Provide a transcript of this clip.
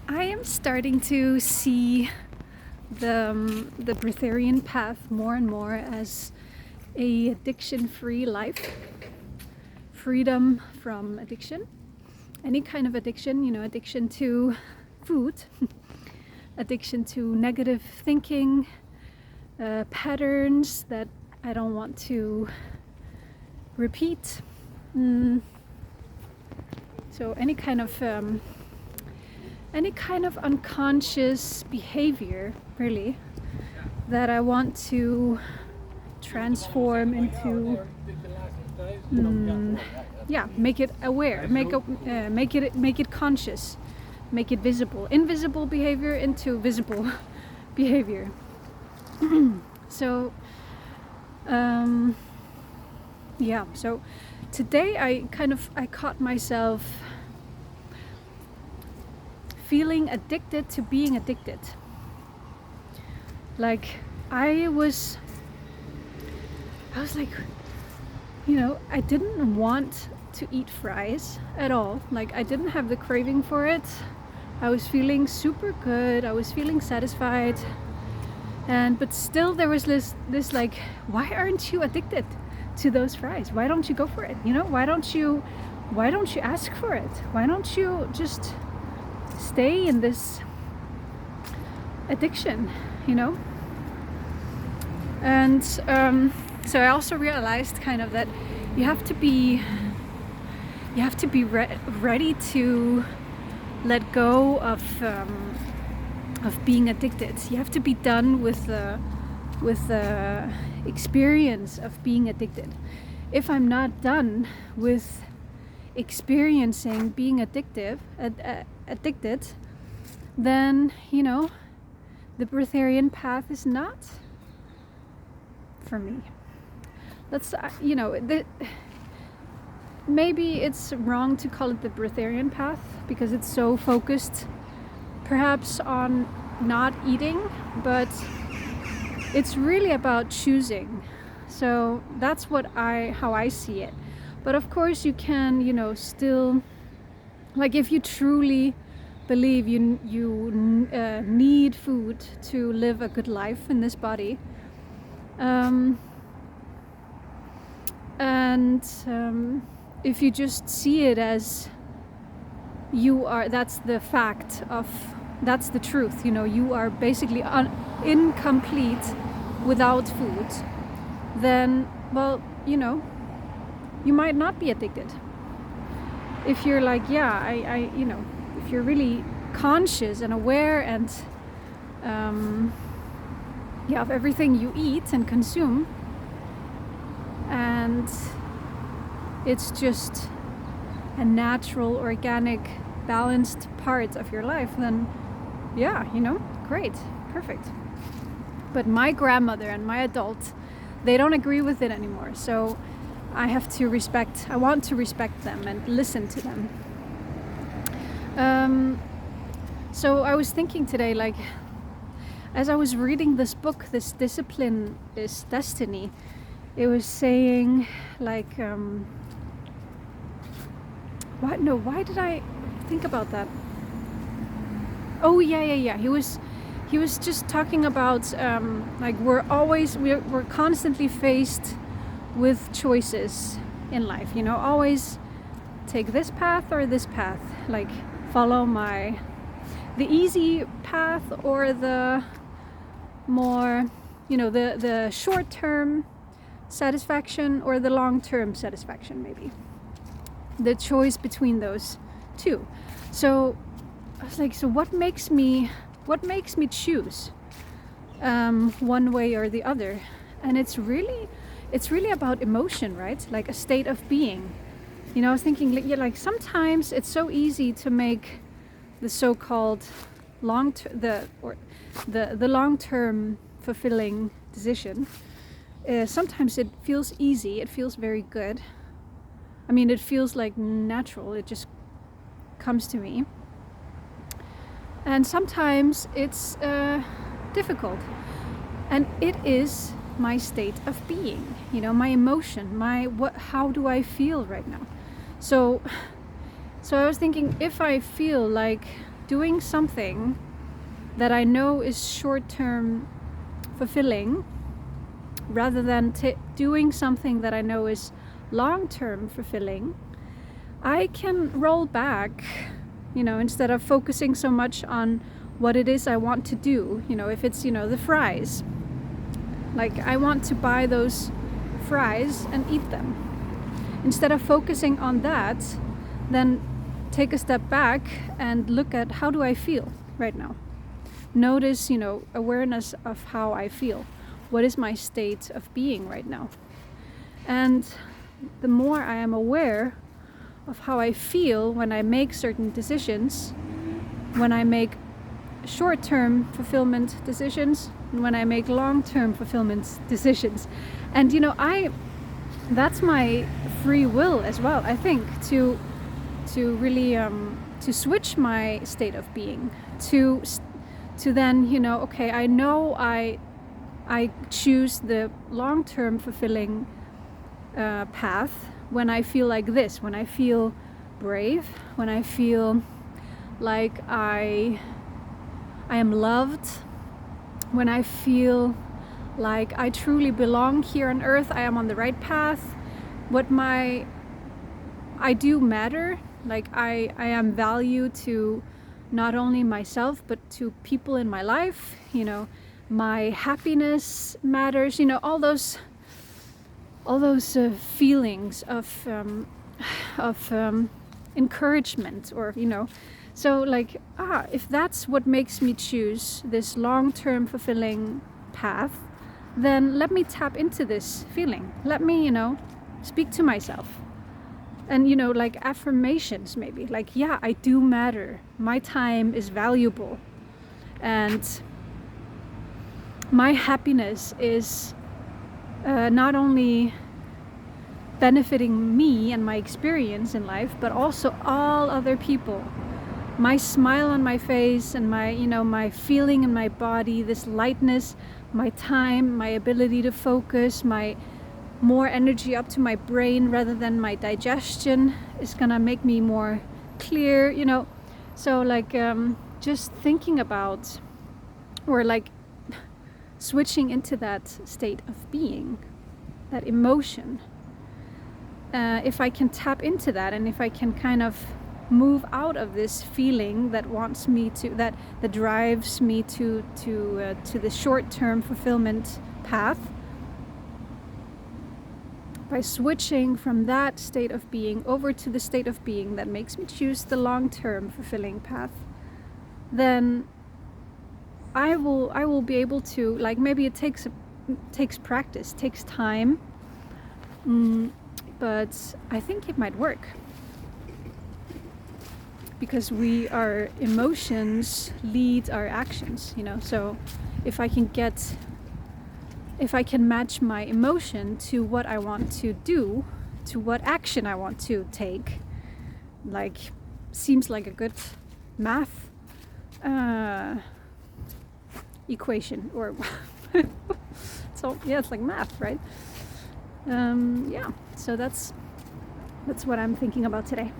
I am starting to see the Breatharian path more and more as a addiction-free life, freedom from addiction, any kind of addiction, addiction to food, addiction to negative thinking, patterns that I don't want to repeat. So any kind of unconscious behavior, really, that I want to transform into, make it aware, make it conscious, make it visible. Invisible behavior into visible behavior. So, so today I caught myself feeling addicted to being addicted. Like I was like, I didn't want to eat fries at all. Like I didn't have the craving for it. I was feeling super good. I was feeling satisfied. But still there was this like, why aren't you addicted to those fries? Why don't you go for it? Why don't you ask for it? Why don't you just stay in this addiction, And so I also realized kind of that you have to be ready to let go of being addicted. You have to be done with the experience of being addicted. If I'm not done with experiencing being addicted, then the Breatharian path is not for me. Let's maybe it's wrong to call it the Breatharian path because it's so focused perhaps on not eating, but it's really about choosing. So that's how I see it. But of course you can, still, like if you truly believe you need food to live a good life in this body, if you just see it as that's the fact of, that's the truth, you are basically incomplete without food, then, well, you might not be addicted. If you're like, if you're really conscious and aware and of everything you eat and consume, and it's just a natural, organic, balanced part of your life, then great, perfect. But my grandmother and my adult, they don't agree with it anymore. So I want to respect them and listen to them. So I was thinking today, like, as I was reading this book, this Discipline is Destiny, it was saying, like, why did I think about that? Oh, yeah. He was just talking about, like, we're constantly faced with choices in life, always take this path or this path, like follow the easy path or the more, the short-term satisfaction or the long-term satisfaction, maybe. The choice between those two. So I was like, so what makes me choose one way or the other? And it's really about emotion, right? Like a state of being. I was thinking, like sometimes it's so easy to make the so-called the long-term fulfilling decision. Sometimes it feels easy. It feels very good. I mean, it feels like natural. It just comes to me. And sometimes it's difficult. And it is my state of being, my emotion, how do I feel right now? So I was thinking, if I feel like doing something that I know is short-term fulfilling, rather than doing something that I know is long-term fulfilling, I can roll back, instead of focusing so much on what it is I want to do. If it's, the fries, like I want to buy those fries and eat them. Instead of focusing on that, then take a step back and look at, how do I feel right now? Notice, awareness of how I feel. What is my state of being right now? And the more I am aware of how I feel when I make certain decisions, when I make short-term fulfillment decisions, and when I make long-term fulfillment decisions. And that's my free will as well, I think, to really to switch my state of being, to then, okay, I know I choose the long-term fulfilling path when I feel like this, when I feel brave, when I feel like I am loved, when I feel like I truly belong here on earth, I am on the right path, I do matter, like I am value to not only myself but to people in my life, my happiness matters, all those feelings of encouragement, or so like if that's what makes me choose this long-term fulfilling path, then let me tap into this feeling. Let me speak to myself. And like affirmations, maybe like, yeah, I do matter, my time is valuable, and my happiness is not only benefiting me and my experience in life, but also all other people. My smile on my face and my my feeling in my body, this lightness, my time, my ability to focus, my more energy up to my brain rather than my digestion is gonna make me more clear, so like just thinking about, or like switching into that state of being, that emotion, if I can tap into that, and if I can kind of move out of this feeling that wants me to, that drives me to the short-term fulfillment path, by switching from that state of being over to the state of being that makes me choose the long-term fulfilling path, then I will be able to, like, maybe it takes practice, takes time, but I think it might work, because our emotions lead our actions, so if I can match my emotion to what I want to do, to what action I want to take, like, seems like a good math equation, or so yeah, it's like math, right? Yeah, so that's what I'm thinking about today.